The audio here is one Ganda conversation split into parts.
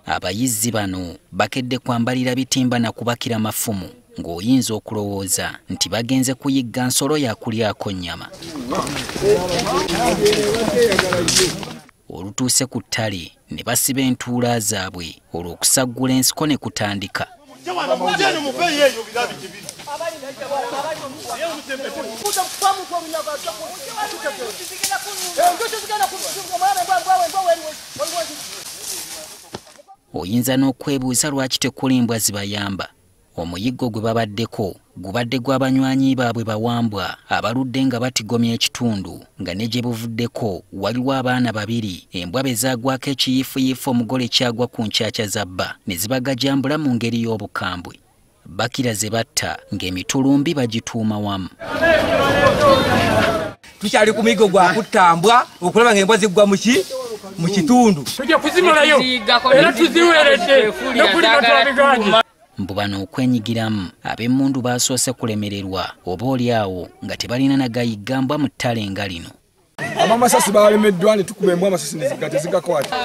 Abayizzi bano bakedde kwambalira bitimba na kubakira mafumu ng'oyinza okulowooza nti bagenze kuyigga nsolo yakulyako nnyama. Olutuuse ku ttale ne basiba entuula zaabwe olw'okusaggula ensiko ne kutandika. Oyinza n'okwebuuza lwaki tekulimbwa zibayamba. Omuyiggo gwe babaddeko gubadde gw'abanywanyi baabwe bawambwa abaludde nga batigomya ekitundu nga ne gye buvuddeko waliwo abaana babiri embwa be zaagwako ekiyiifuyiifu omugole kyagwa ku nkyakya za bba ne zibagajambula mu ngeri y'obukambwe. Bakira ze batta ng'emitulumbi bagituuma wamu. Tukyali ku muyiggo gwa kutambwa okulaba ng'embwa ziggwa mu kitundu. Tujja kuzimalayo era tuziweeredde n'okulima twabiganye. Mbu bano okwenyigiramu ab'emmundu baasoose kulemererwa oba oliawo nga tebalina na gayigga mbwa mu ttale nga lino. Amasasi balemeddwa ne tukuba embwa amasasi tezigakwata.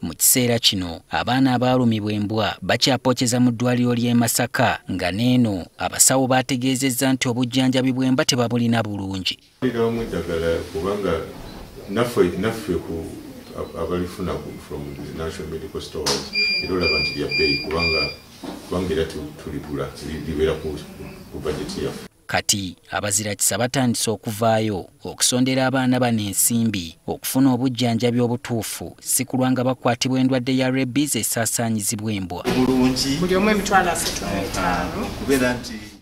Mu kiseera kino abaana abaalumibwa embwa bakyapookeza mu ddwaliro ly'e Masaka nga n'eno abasawo baategeezezza nti obujjanjabi bw'embwa tebabulina bulungi. Abalifuna from the National Medical Stores irolaba nti lyabbeeyi kubanga era tulibula libeera ku bajeti yaffe. Kati abazirakisa batandise okuvaayo okusondera abaana bano ensimbi okufuna obujjanjabi obutuufu si kulwa nga bakwatibwa endwadde ya rabies esaasaanyizibwa embwa. Buli omu emitwalo 35 kubeera nti